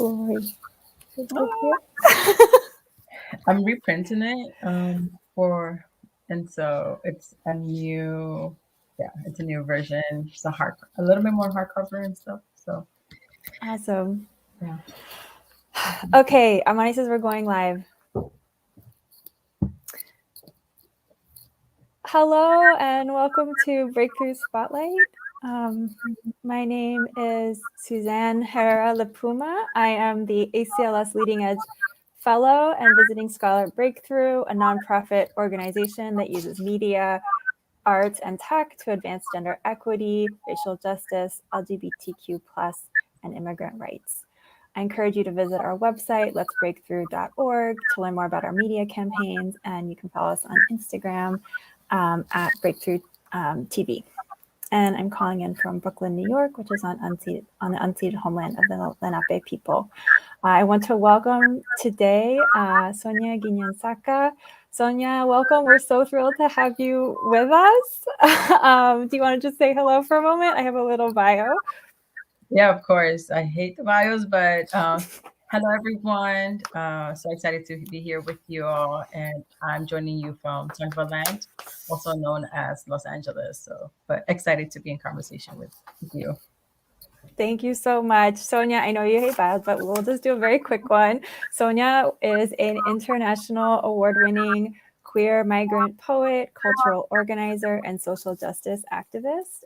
Glory. I'm reprinting it and so it's a new, it's a new version. It's a little bit more hardcover and stuff. So Awesome. yeah. Okay, Amani says we're going live. Hello and welcome to Breakthrough Spotlight. My name is Suzanne Herrera Lepuma. I am the ACLS Leading Edge Fellow and Visiting Scholar at Breakthrough, a nonprofit organization that uses media, arts, and tech to advance gender equity, racial justice, LGBTQ+, and immigrant rights. I encourage you to visit our website, letsbreakthrough.org, to learn more about our media campaigns, and you can follow us on Instagram at Breakthrough TV. And I'm calling in from Brooklyn, New York, which is on the unceded homeland of the Lenape people. I want to welcome today Sonia Guiñansaca. Sonia, welcome. We're so thrilled to have you with us. Do you want to just say hello for a moment? I have a little bio. Yeah, of course. I hate the bios, but hello, everyone. So excited to be here with you all. And I'm joining you from Land, also known as Los Angeles. But excited to be in conversation with you. Thank you so much. Sonia, I know you hate bios, but we'll just do a very quick one. Sonia is an international award-winning queer migrant poet, cultural organizer, and social justice activist.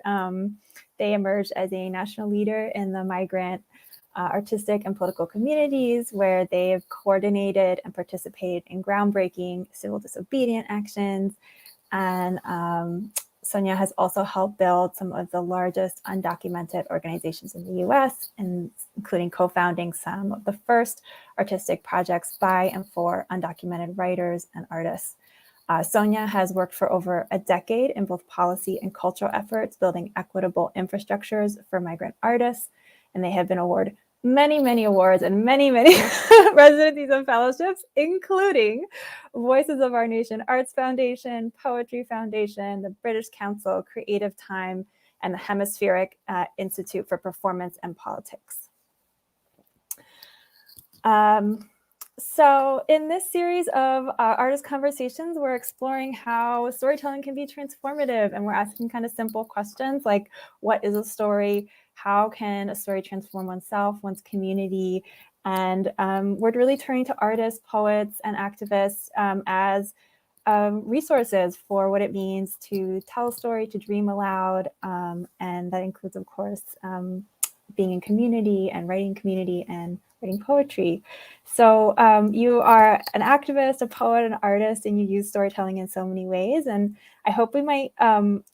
They emerged as a national leader in the migrant artistic and political communities where they have coordinated and participated in groundbreaking civil disobedience actions. And Sonia has also helped build some of the largest undocumented organizations in the US, including co-founding some of the first artistic projects by and for undocumented writers and artists. Sonia has worked for over a decade in both policy and cultural efforts, building equitable infrastructures for migrant artists, and they have been awarded many awards and many residencies and fellowships, including Voices of Our Nation Arts Foundation, Poetry Foundation, the British Council, Creative Time, and the Hemispheric Institute for Performance and Politics. So in this series of artist conversations, we're exploring how storytelling can be transformative, and we're asking kind of simple questions like, what is a story? How can a story transform oneself, one's community? And we're really turning to artists, poets, and activists as resources for what it means to tell a story, to dream aloud. And that includes, of course, being in community and writing poetry. So you are an activist, a poet, an artist, and you use storytelling in so many ways. And I hope we might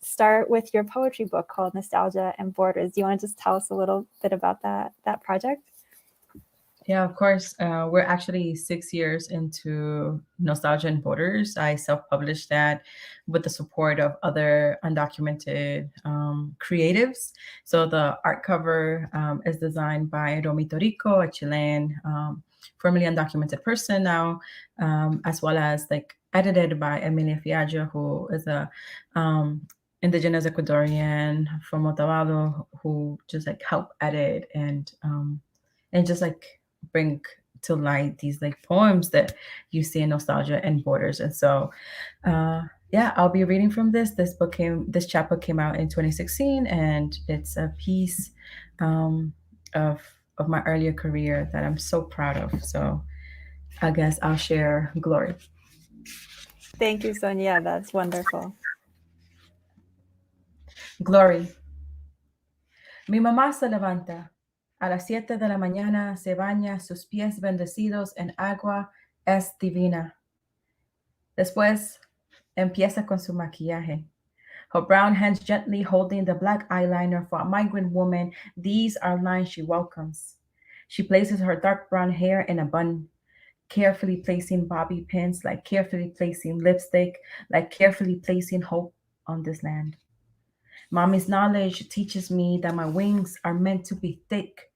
start with your poetry book called Nostalgia and Borders. Do you want to just tell us a little bit about that project? Yeah, of course. We're actually 6 years into Nostalgia and Borders. I self-published that with the support of other undocumented creatives. So the art cover is designed by Romy Torico, a Chilean, formerly undocumented person now, as well as edited by Emilia Fiaggio, who is a indigenous Ecuadorian from Otavalo, who just help edit and just bring to light these poems that you see in Nostalgia and Borders. And so I'll be reading from this chapbook came out in 2016, and it's a piece of my earlier career that I'm so proud of. So I guess I'll share Glory. Thank you, Sonia. That's wonderful. Glory. Mi mamá se levanta. A las 7 de la mañana se baña, sus pies bendecidos en agua, es divina. Después empieza con su maquillaje. Her brown hands gently holding the black eyeliner for a migrant woman. These are lines she welcomes. She places her dark brown hair in a bun, carefully placing bobby pins, like carefully placing lipstick, like carefully placing hope on this land. Mommy's knowledge teaches me that my wings are meant to be thick,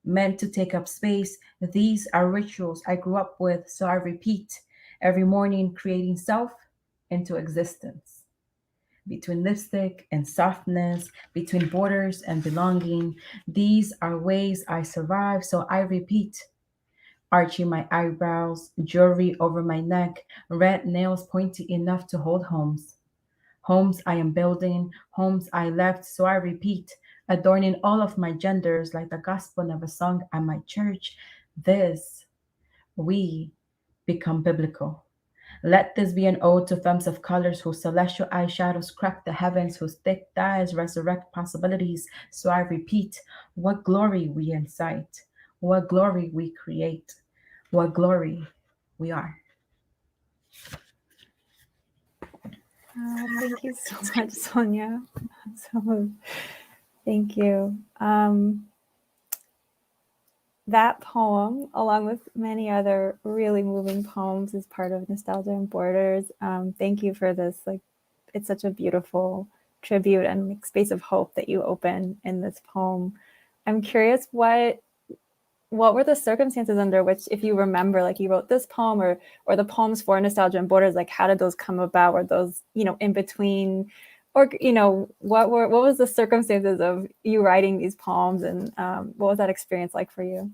meant to take up space. These are rituals I grew up with, so I repeat every morning, creating self into existence. Between lipstick and softness, between borders and belonging, these are ways I survive, so I repeat arching my eyebrows, jewelry over my neck, red nails pointy enough to hold homes. Homes I am building, homes I left, so I repeat, adorning all of my genders like the gospel never sung at my church. This, we, become biblical. Let this be an ode to femmes of colors whose celestial eyeshadows crack the heavens, whose thick dyes resurrect possibilities. So I repeat, what glory we incite, what glory we create, what glory we are. Thank you so much, Sonia. So, thank you. That poem, along with many other really moving poems, is part of Nostalgia and Borders. Thank you for this. Like, it's such a beautiful tribute and like, space of hope that you open in this poem. I'm curious, what were the circumstances under which, if you remember, like you wrote this poem or the poems for Nostalgia and Borders, like how did those come about? Were those, in between, or, what was the circumstances of you writing these poems, and what was that experience like for you?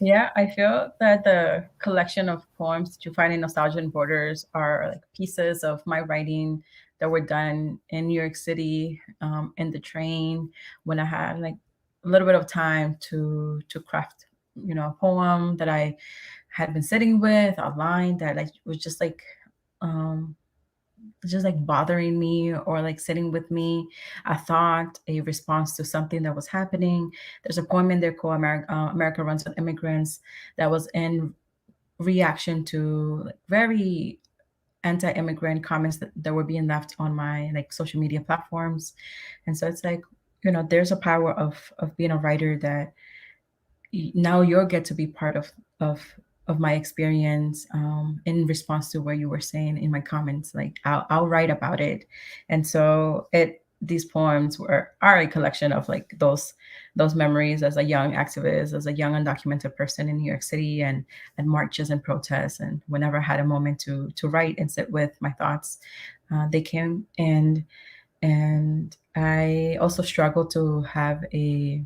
Yeah, I feel that the collection of poems that you find in Nostalgia and Borders are like pieces of my writing that were done in New York City, in the train, when I had like a little bit of time to craft, a poem that I had been sitting with, a line that like was um, just like bothering me or like sitting with me, a thought, a response to something that was happening. There's a poem in there called America Runs with Immigrants that was in reaction to like very anti-immigrant comments that were being left on my like social media platforms. And so it's like, there's a power of being a writer that now you'll get to be part of my experience, in response to what you were saying in my comments. Like I'll write about it, and so these poems are a collection of like those memories as a young activist, as a young undocumented person in New York City, and marches and protests. And whenever I had a moment to write and sit with my thoughts, they came. And I also struggled to have a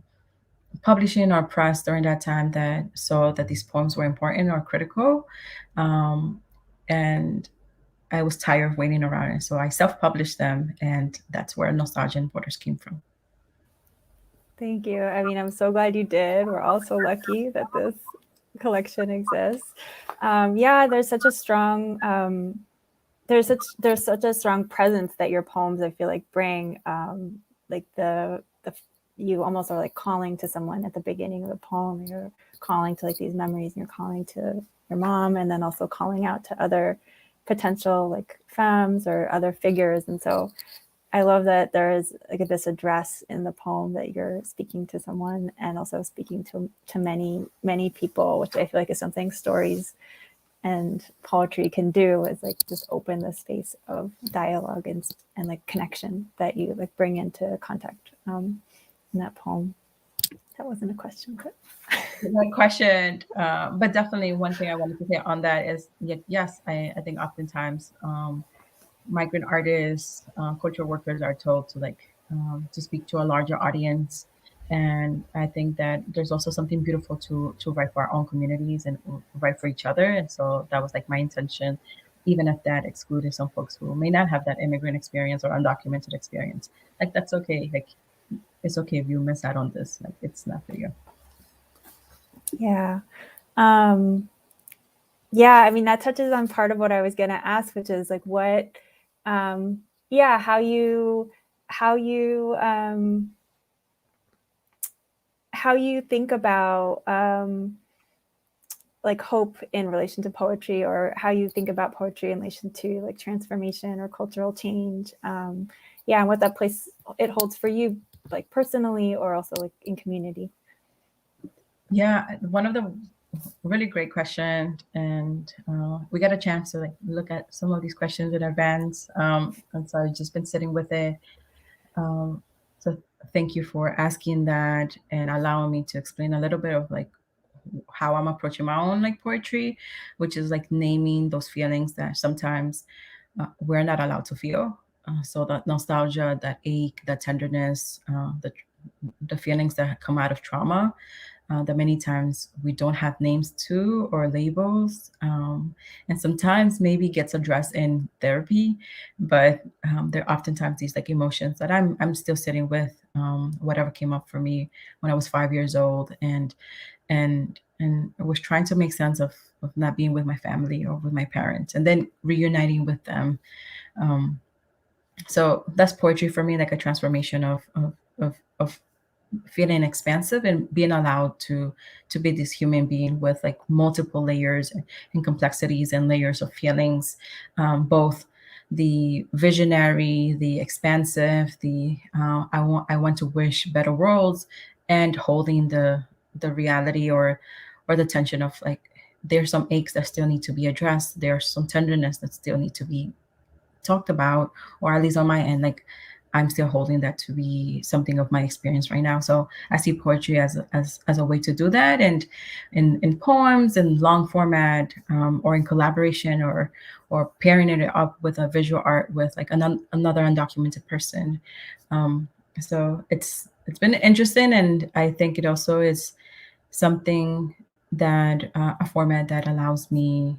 publishing or press during that time that saw that these poems were important or critical. And I was tired of waiting around. And so I self-published them, and that's where Nostalgia and Borders came from. Thank you. I mean, I'm so glad you did. We're all so lucky that this collection exists. Yeah, there's such a strong there's such a strong presence that your poems, I feel like, bring. Like the you almost are like calling to someone at the beginning of the poem. You're calling to like these memories, and you're calling to your mom, and then also calling out to other potential like femmes or other figures. And so I love that there is like this address in the poem that you're speaking to someone and also speaking to many people, which I feel like is something stories and poetry can do, is like just open the space of dialogue and like connection that you like bring into contact in that poem. That wasn't a question, but One question, but definitely one thing I wanted to say on that is, yes, I think oftentimes migrant artists, cultural workers are told to speak to a larger audience. And I think that there's also something beautiful to write for our own communities and write for each other. And so that was like my intention, even if that excluded some folks who may not have that immigrant experience or undocumented experience. Like that's okay. Like it's okay if you miss out on this. Like it's not for you. yeah. Yeah, I mean, that touches on part of what I was going to ask, which is like what, how you think about like hope in relation to poetry, or how you think about poetry in relation to like transformation or cultural change. And what that place it holds for you, like personally, or also like in community. Yeah, one of the really great question, and we got a chance to like look at some of these questions in advance, and so I've just been sitting with it. So thank you for asking that and allowing me to explain a little bit of like how I'm approaching my own like poetry, which is like naming those feelings that sometimes we're not allowed to feel. So that nostalgia, that ache, that tenderness, the feelings that come out of trauma. that many times we don't have names to or labels, and sometimes maybe gets addressed in therapy, but there are oftentimes these like emotions that I'm still sitting with, whatever came up for me when I was 5 years old, and I was trying to make sense of not being with my family or with my parents, and then reuniting with them. Um, so that's poetry for me, like a transformation of feeling expansive and being allowed to be this human being with like multiple layers and complexities and layers of feelings, both the visionary, the expansive, the I want to wish better worlds, and holding the reality or the tension of like there's some aches that still need to be addressed, there's some tenderness that still need to be talked about, or at least on my end, like I'm still holding that to be something of my experience right now. So I see poetry as a way to do that, and in poems and long format, or in collaboration, or pairing it up with a visual art with like another undocumented person. Um, so it's been interesting, and I think it also is something that a format that allows me,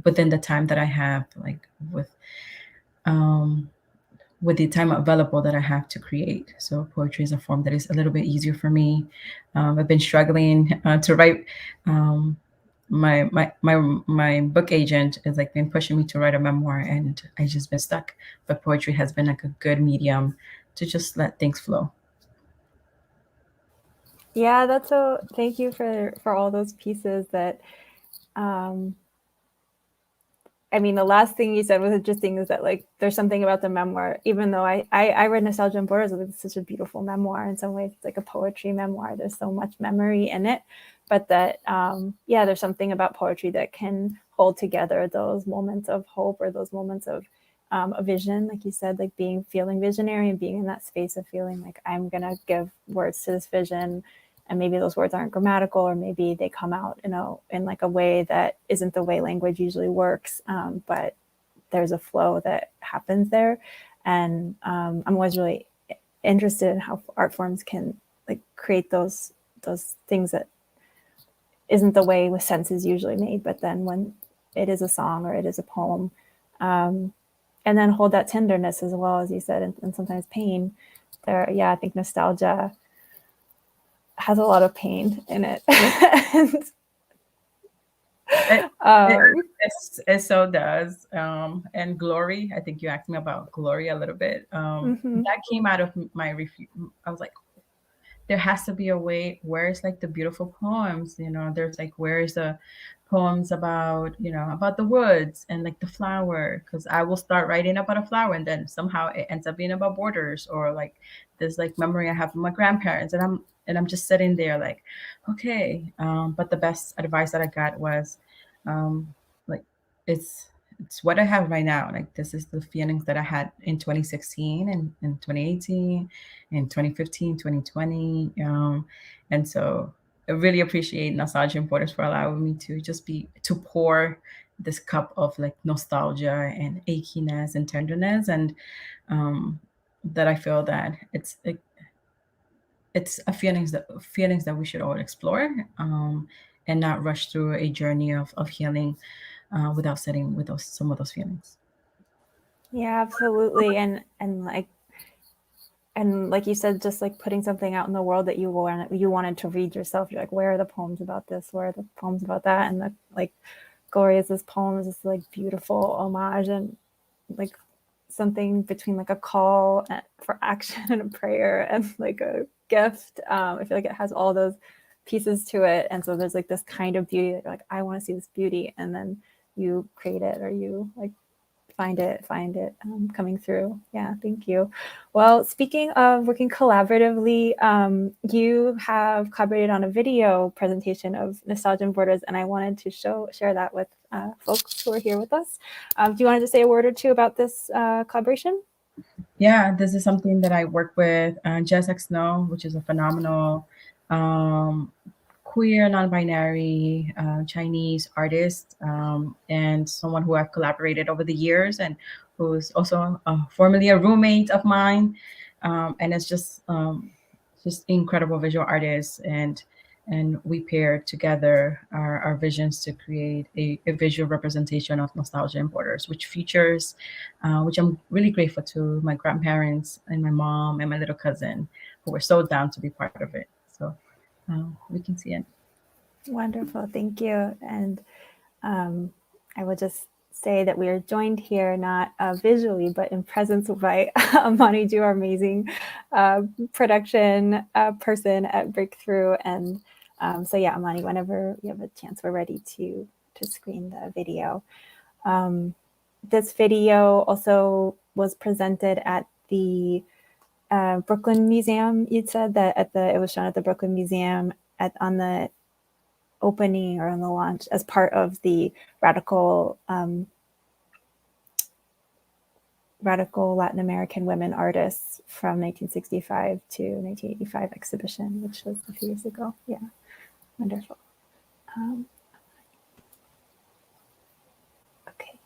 within the time that I have, like um, with the time available that I have to create. So poetry is a form that is a little bit easier for me. I've been struggling to write. Um, my book agent has like been pushing me to write a memoir, and I just been stuck. But poetry has been like a good medium to just let things flow. Yeah, that's so. Thank you for all those pieces that. Um, I mean, the last thing you said was interesting. Is that like there's something about the memoir, even though I read Nostalgia and Borders, it's such a beautiful memoir. In some ways, it's like a poetry memoir. There's so much memory in it, but that yeah, there's something about poetry that can hold together those moments of hope or those moments of a vision, like you said, like feeling visionary and being in that space of feeling like I'm gonna give words to this vision, and maybe those words aren't grammatical, or maybe they come out in like a way that isn't the way language usually works, but there's a flow that happens there. And I'm always really interested in how art forms can like create those things that isn't the way with sense is usually made, but then when it is a song or it is a poem, and then hold that tenderness as well, as you said, and sometimes pain there. Yeah, I think nostalgia has a lot of pain in it. It, it, um, it so does. And Glory, I think you asked me about Glory a little bit. mhm. That came out of my I was like, there has to be a way. Where's like the beautiful poems? There's like, where's the poems about, about the woods and like the flower? Because I will start writing about a flower, and then somehow it ends up being about borders, or like this like memory I have from my grandparents, and I'm just sitting there like, okay. But the best advice that I got was, like, it's it's what I have right now. Like, this is the feelings that I had in 2016 and in 2018, in 2015, 2020. And so I really appreciate Nostalgia and Borders for allowing me to pour this cup of like nostalgia and achiness and tenderness, and um, that I feel that it's a feelings that we should all explore, and not rush through a journey of healing, without sitting with some of those feelings. Yeah, absolutely. And like you said, just like putting something out in the world that you wanted to read yourself. You're like, where are the poems about this? Where are the poems about that? And the like, Gloria's this poem is this like beautiful homage and like something between like a call for action and a prayer and like a gift. I feel like it has all those pieces to it, and so there's like this kind of beauty that you're like, I want to see this beauty, and then you create it, or you like find it coming through. Yeah, thank you. Well, speaking of working collaboratively, you have collaborated on a video presentation of Nostalgia and Borders, and I wanted to share that with folks who are here with us. Do you want to just say a word or two about this collaboration? Yeah, this is something that I work with Jess X Snow, which is a phenomenal, um, queer, non-binary, Chinese artist, and someone who I've collaborated over the years, and who's also formerly a roommate of mine, and it's just incredible visual artist. And and we paired together our visions to create a visual representation of nostalgia and borders, which features, which I'm really grateful to my grandparents and my mom and my little cousin, who were so down to be part of it. So we can see it. Wonderful. Thank you. And I will just say that we are joined here not visually, but in presence by Amani Ju, our amazing production person at Breakthrough. And so yeah, Amani, whenever you have a chance, we're ready to screen the video. This video also was presented at the Brooklyn Museum. You'd said that it was shown at the Brooklyn Museum on the opening or on the launch as part of the radical Latin American women artists from 1965 to 1985 exhibition, which was a few years ago. Yeah, wonderful. Okay.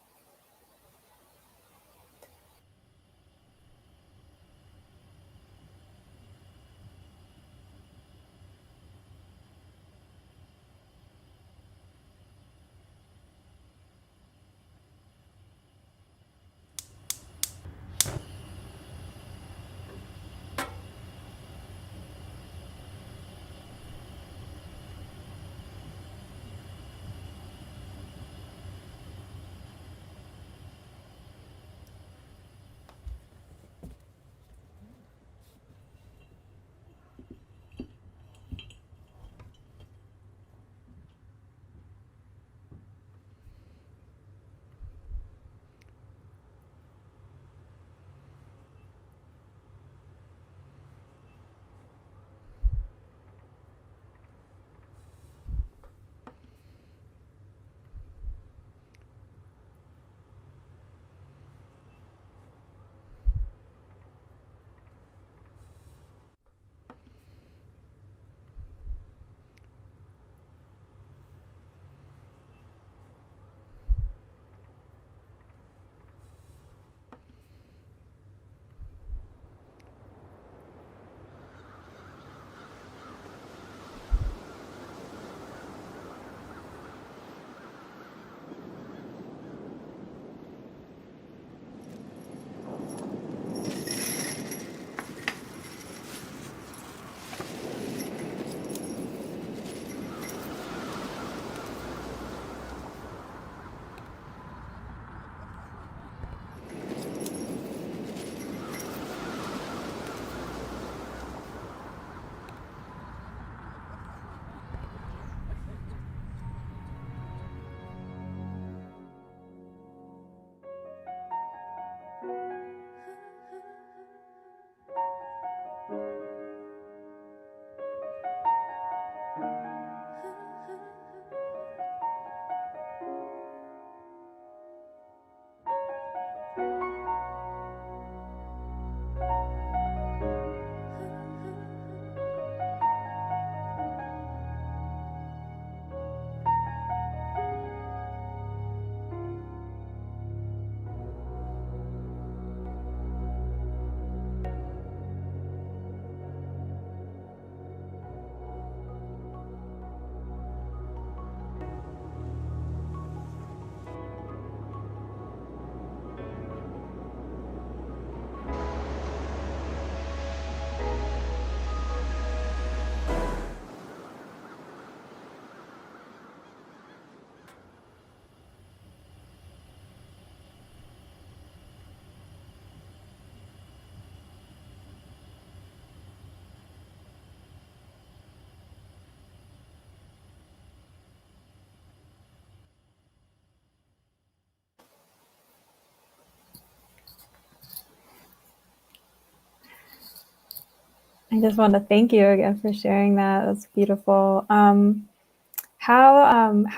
I just want to thank you again for sharing that. That's beautiful. How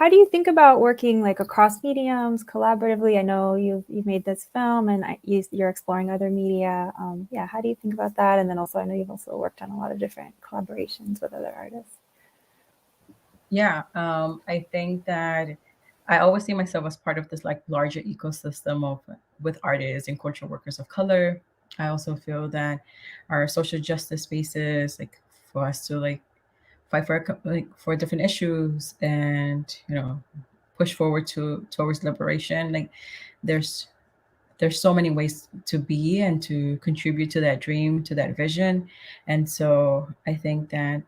do you think about working like across mediums collaboratively? I know you've made this film and you're exploring other media. Yeah, how do you think about that? And then also, I know you've also worked on a lot of different collaborations with other artists. Yeah, I think that I always see myself as part of this like larger ecosystem of with artists and cultural workers of color. I also feel that our social justice spaces, like for us to like fight for different issues, and push forward towards liberation. Like there's there's so many ways to be and to contribute to that dream, to that vision. And so I think that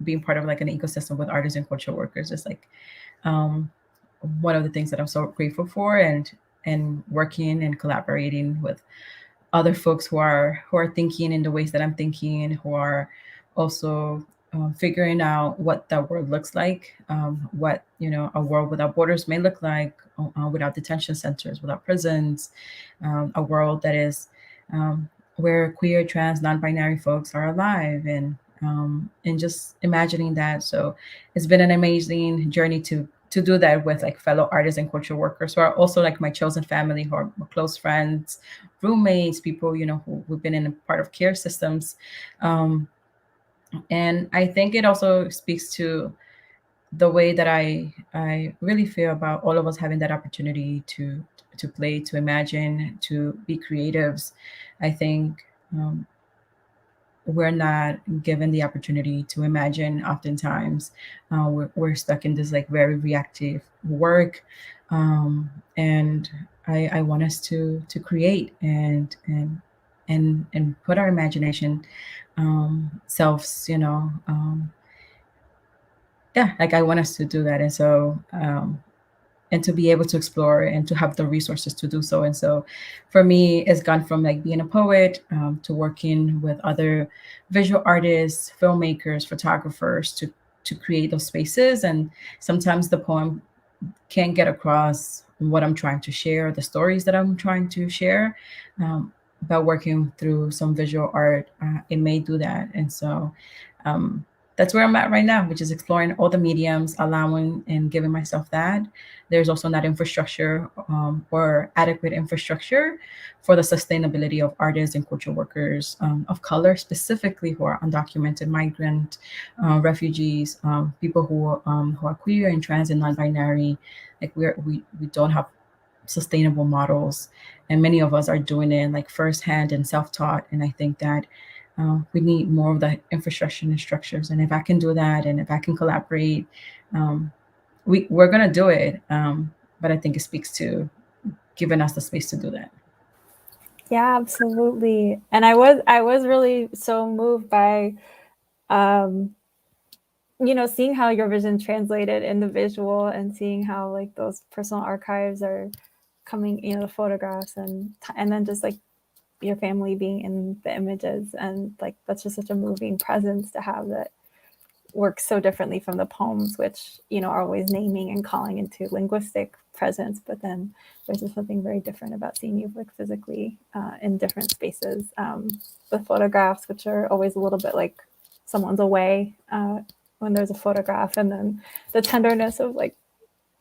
being part of like an ecosystem with artists and cultural workers is like um, one of the things that I'm so grateful for, and working and collaborating with other folks who are thinking in the ways that I'm thinking, and who are also figuring out what that world looks like, what a world without borders may look like, without detention centers, without prisons, a world that is where queer, trans, non-binary folks are alive, and just imagining that. So it's been an amazing journey to do that with like fellow artists and cultural workers who are also like my chosen family, who are my close friends, roommates, people who've been in a part of care systems. um, and I think it also speaks to the way that I really feel about all of us having that opportunity to play, to imagine, to be creatives. I think we're not given the opportunity to imagine oftentimes. We're stuck in this like very reactive work, and I want us to create and put our imagination selves, yeah, like I want us to do that. And so and to be able to explore and to have the resources to do so. And so for me, it's gone from like being a poet, to working with other visual artists, filmmakers, photographers, to create those spaces. And sometimes the poem can't get across what I'm trying to share, the stories that I'm trying to share. But working through some visual art, it may do that. And so um, that's where I'm at right now, which is exploring all the mediums, allowing and giving myself that. There's also not infrastructure, or adequate infrastructure for the sustainability of artists and cultural workers of color, specifically who are undocumented, migrant, refugees, people who are queer and trans and non-binary. Like we don't have sustainable models, and many of us are doing it like firsthand and self-taught. And I think that we need more of the infrastructure and structures. And if I can do that, and if I can collaborate, um, we're gonna do it. But I think it speaks to giving us the space to do that. Yeah, absolutely. And I was really so moved by um seeing how your vision translated in the visual, and seeing how like those personal archives are coming, the photographs, and then just like your family being in the images, and like that's just such a moving presence to have, that works so differently from the poems, which are always naming and calling into linguistic presence. But then there's just something very different about seeing you like physically in different spaces. The photographs, which are always a little bit like someone's away when there's a photograph, and then the tenderness of like,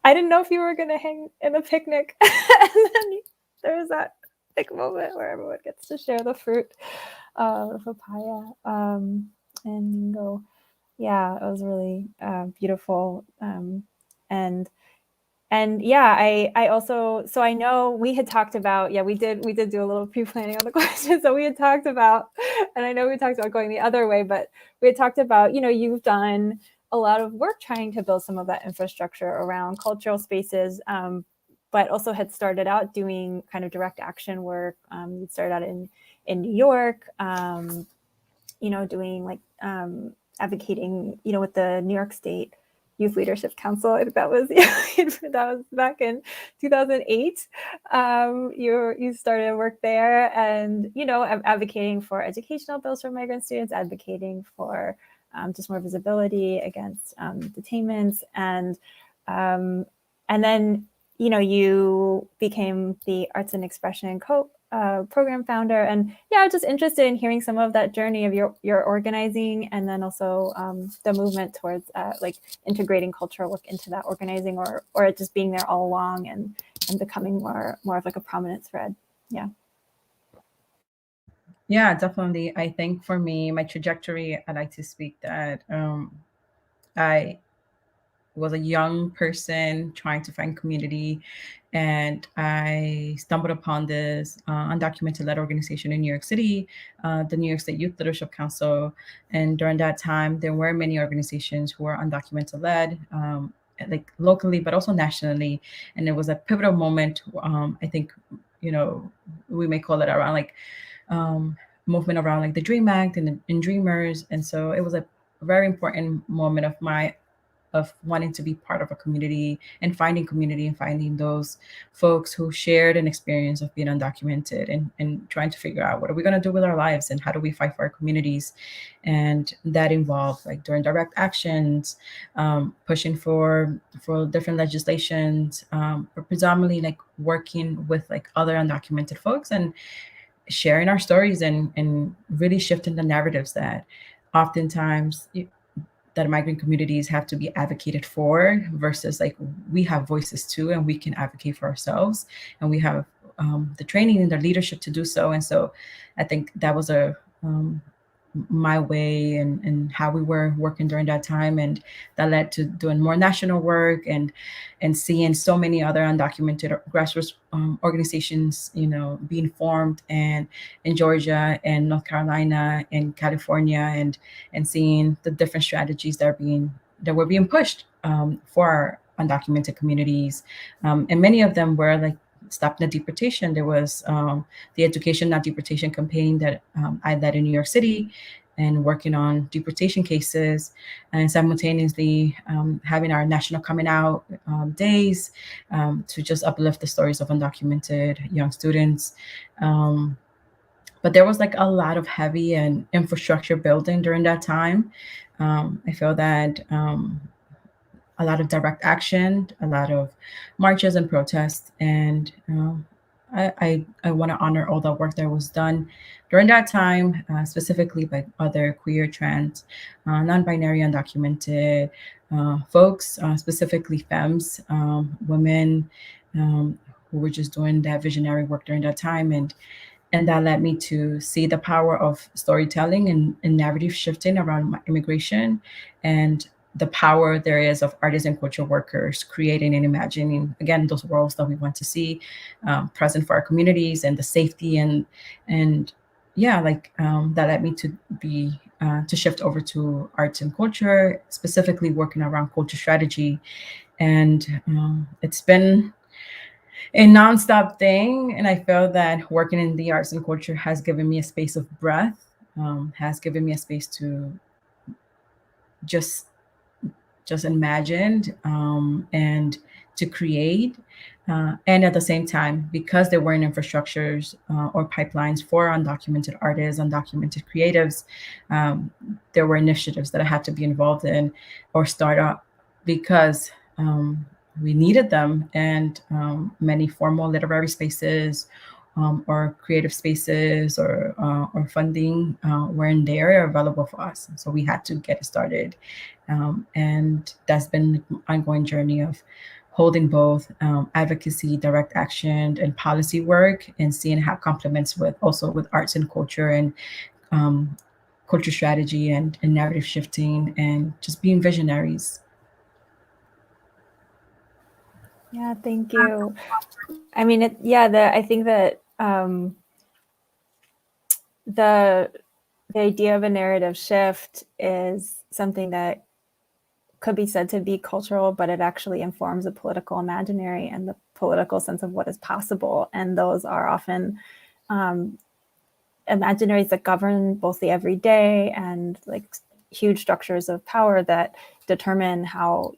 I didn't know if you were going to hang in a picnic, and then there's that like moment where everyone gets to share the fruit, the papaya, and mango. Yeah, it was really beautiful. And yeah, I also, so I know we had talked about, yeah, we did do a little pre-planning on the question. So we had talked about, and I know we talked about going the other way, but we had talked about, you've done a lot of work trying to build some of that infrastructure around cultural spaces, but also had started out doing kind of direct action work. You started out in New York, doing like advocating, with the New York State Youth Leadership Council. I think that was that was back in 2008. You started work there, and advocating for educational bills for migrant students, advocating for just more visibility against detainments, and then you became the Arts and Expression program founder. And yeah, I was just interested in hearing some of that journey of your organizing, and then also the movement towards like integrating cultural work into that organizing, or it just being there all along, and becoming more of like a prominent thread. Yeah. Yeah, definitely. I think for me, my trajectory, I like to speak that I was a young person trying to find community, and I stumbled upon this undocumented-led organization in New York City, the New York State Youth Leadership Council. And during that time, there were many organizations who were undocumented-led, like locally, but also nationally. And it was a pivotal moment. I think, we may call it around like movement around like the Dream Act and Dreamers. And so it was a very important moment of wanting to be part of a community and finding those folks who shared an experience of being undocumented, and trying to figure out what are we going to do with our lives and how do we fight for our communities. And that involved like during direct actions, pushing for different legislations, but predominantly like working with like other undocumented folks and sharing our stories, and really shifting the narratives that oftentimes that migrant communities have to be advocated for, versus like we have voices too, and we can advocate for ourselves, and we have the training and the leadership to do so. And so I think that was my way, and how we were working during that time, and that led to doing more national work, and seeing so many other undocumented grassroots organizations being formed, and in Georgia and North Carolina and California, and seeing the different strategies that were being pushed for our undocumented communities. And many of them were like stopping the deportation. There was the Education Not Deportation campaign that I led in New York City, and working on deportation cases, and simultaneously having our national coming out days, to just uplift the stories of undocumented young students. But there was like a lot of heavy and infrastructure building during that time. I feel that a lot of direct action, a lot of marches and protests, and I want to honor all the work that was done during that time, specifically by other queer, trans, non-binary, undocumented folks, specifically femmes, women, who were just doing that visionary work during that time. And that led me to see the power of storytelling and narrative shifting around immigration, and the power there is of artists and cultural workers creating and imagining, again, those worlds that we want to see present for our communities, and the safety, and yeah, like that led me to shift over to arts and culture, specifically working around culture strategy. And it's been a nonstop thing. And I feel that working in the arts and culture has given me a space of breath, has given me a space to just imagined, and to create. And at the same time, because there weren't infrastructures or pipelines for undocumented artists, undocumented creatives, there were initiatives that I had to be involved in or start up, because we needed them. And many formal literary spaces, or creative spaces, or funding weren't there available for us. So we had to get it started. And that's been an ongoing journey of holding both advocacy, direct action, and policy work, and seeing how complements with arts and culture, and culture strategy, and narrative shifting, and just being visionaries. Yeah, thank you. I mean, I think that the idea of a narrative shift is something that could be said to be cultural, but it actually informs a political imaginary and the political sense of what is possible. And those are often imaginaries that govern both the everyday and like huge structures of power that determine how,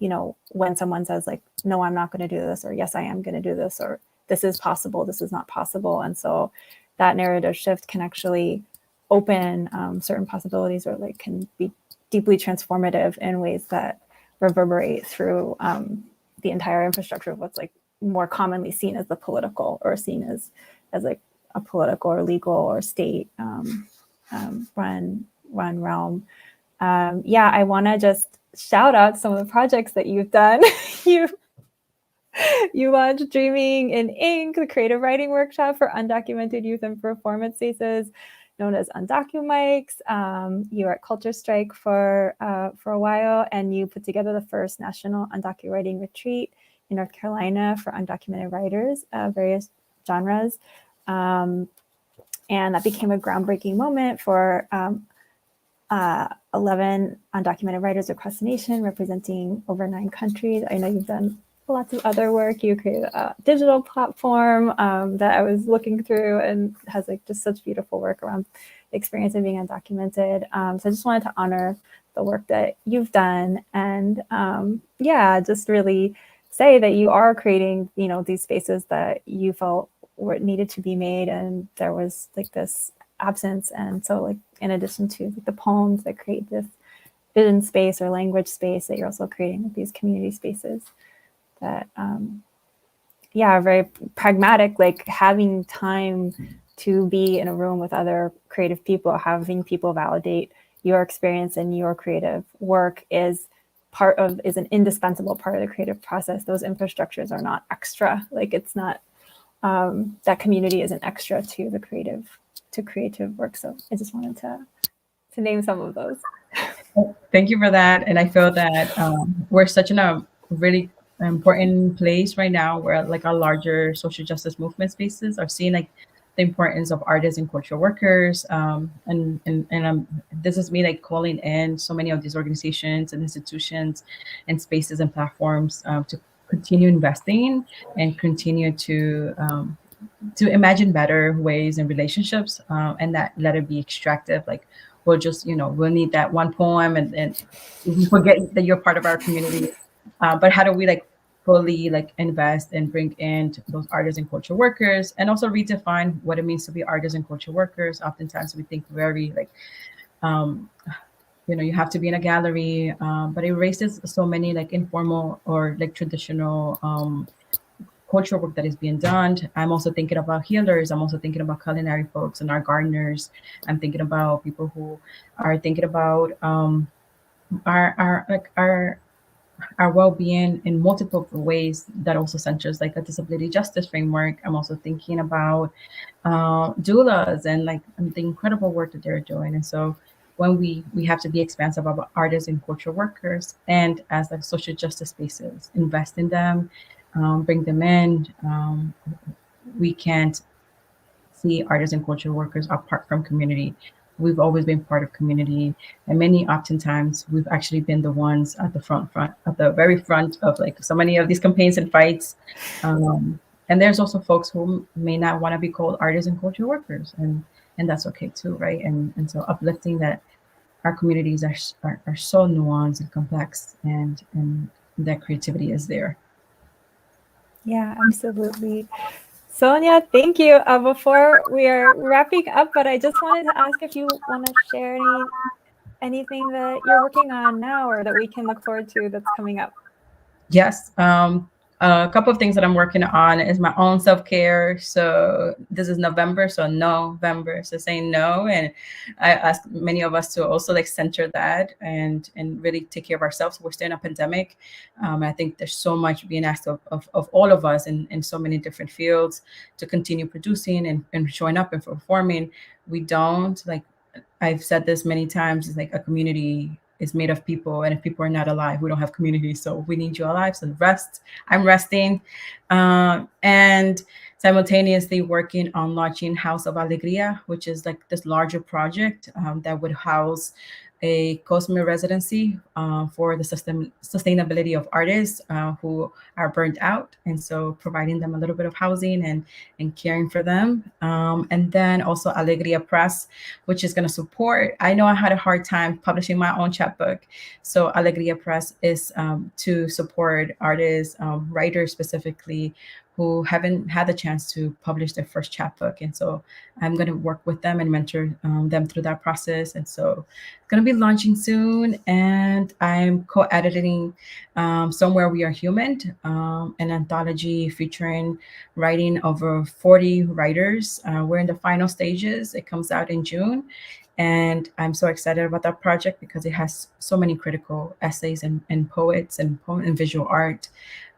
when someone says like, no, I'm not going to do this, or yes, I am going to do this, or this is possible, this is not possible. And so that narrative shift can actually open certain possibilities, or like can be deeply transformative in ways that reverberate through the entire infrastructure of what's like more commonly seen as the political, or seen as like a political or legal or state run realm. I want to just shout out some of the projects that you've done. You launched Dreaming in Ink, the creative writing workshop for undocumented youth and performance spaces. known as Undocumics. You were at Culture Strike for a while, and you put together the first national undocumented writing retreat in North Carolina for undocumented writers of various genres. And that became a groundbreaking moment for 11 undocumented writers across the nation, representing over 9 countries. I know you've done lots of other work. You created a digital platform that I was looking through, and has like just such beautiful work around the experience of being undocumented. So I just wanted to honor the work that you've done, and yeah, just really say that you are creating, you know, these spaces that you felt were needed to be made, and there was like this absence. And so, like, in addition to like the poems that create this vision space or language space, that you're also creating like these community spaces that yeah, are very pragmatic, like having time to be in a room with other creative people, having people validate your experience and your creative work is an indispensable part of the creative process. Those infrastructures are not extra. Like, it's not that community is an extra to the creative work. So I just wanted to name some of those. Thank you for that. And I feel that we're such in a really important place right now, where like our larger social justice movement spaces are seeing like the importance of artists and cultural workers. And this is me like calling in so many of these organizations and institutions and spaces and platforms to continue investing and continue to imagine better ways and relationships, and that let it be extractive. Like, we'll just, we'll need that one poem, and we forget that you're part of our community. But how do we like fully like invest and bring in those artists and culture workers, and also redefine what it means to be artists and culture workers? Oftentimes we think very like, you have to be in a gallery, but it raises so many like informal or like traditional cultural work that is being done. I'm also thinking about healers. I'm also thinking about culinary folks and our gardeners. I'm thinking about people who are thinking about our well-being in multiple ways, that also centers like a disability justice framework. I'm also thinking about doulas and like the incredible work that they're doing. And so when we have to be expansive about artists and cultural workers, and as like social justice spaces, invest in them, bring them in. We can't see artists and cultural workers apart from community. We've always been part of community, and many oftentimes we've actually been the ones at the very front of like so many of these campaigns and fights. And there's also folks who may not want to be called artists and cultural workers, and that's okay too, right? And so uplifting that our communities are so nuanced and complex, and that creativity is there. Yeah, absolutely. Sonia, thank you. Before we are wrapping up, but I just wanted to ask if you want to share anything that you're working on now, or that we can look forward to that's coming up. Yes. A couple of things that I'm working on is my own self-care. So this is November, so November, so saying no. And I ask many of us to also like center that and really take care of ourselves. We're still in a pandemic. I think there's so much being asked of all of us in so many different fields to continue producing and showing up and performing. We don't, like, I've said this many times, it's like a community is made of people, and if people are not alive, we don't have community. So we need you alive. So rest. I'm resting, and simultaneously working on launching House of Alegría, which is like this larger project that would house a Cosme residency for the sustainability of artists who are burnt out, and so providing them a little bit of housing and caring for them. And then also Alegría Press, which is going to support. I know I had a hard time publishing my own chapbook, so Alegría Press is to support artists, writers specifically, who haven't had the chance to publish their first chapbook. And so I'm going to work with them and mentor them through that process. And so it's going to be launching soon. And I'm co-editing Somewhere We Are Human, an anthology featuring writing over 40 writers. We're in the final stages. It comes out in June. And I'm so excited about that project because it has so many critical essays and poets and visual art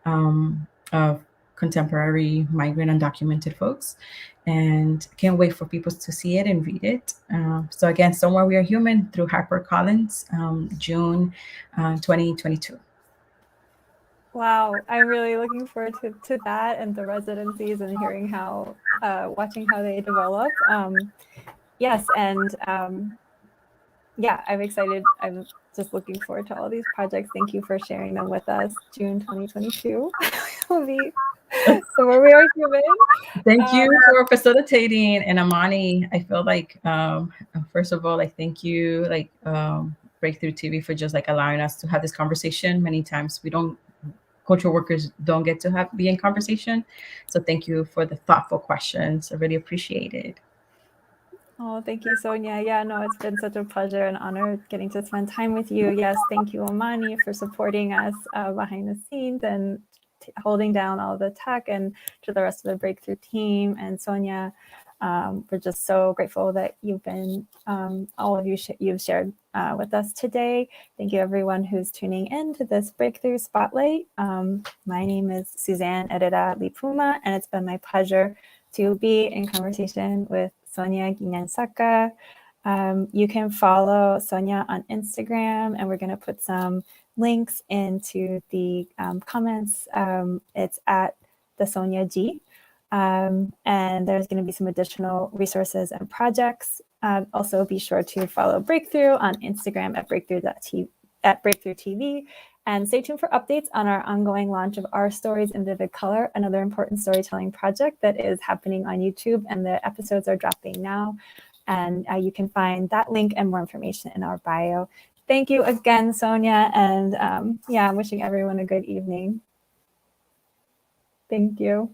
of contemporary migrant undocumented folks. And can't wait for people to see it and read it. So again, Somewhere We Are Human through HarperCollins, June 2022. Wow, I'm really looking forward to that and the residencies and hearing how, watching how they develop. Yes, and yeah, I'm excited. I'm just looking forward to all these projects. Thank you for sharing them with us. June 2022 will be Somewhere We Are Human. Thank you for facilitating. And Amani, I feel like, first of all, thank you, Breakthrough TV, for just allowing us to have this conversation. Many times cultural workers don't get to be in conversation. So thank you for the thoughtful questions. I really appreciate it. Oh, thank you, Sonia. Yeah, no, it's been such a pleasure and honor getting to spend time with you. Yes, thank you, Amani, for supporting us behind the scenes and holding down all the tech, and to the rest of the Breakthrough team. And Sonia, we're just so grateful that you've been, all of you, you've shared with us today. Thank you, everyone who's tuning in to this Breakthrough Spotlight. My name is Suzanne Herrera Lipuma, and it's been my pleasure to be in conversation with Sonia Guiñansaca. You can follow Sonia on Instagram, and we're going to put some links into the comments. It's at the Sonia G. And there's going to be some additional resources and projects. Also, be sure to follow Breakthrough on Instagram at Breakthrough TV. And stay tuned for updates on our ongoing launch of Our Stories in Vivid Color, another important storytelling project that is happening on YouTube, and the episodes are dropping now. And you can find that link and more information in our bio. Thank you again, Sonia. And yeah, I'm wishing everyone a good evening. Thank you.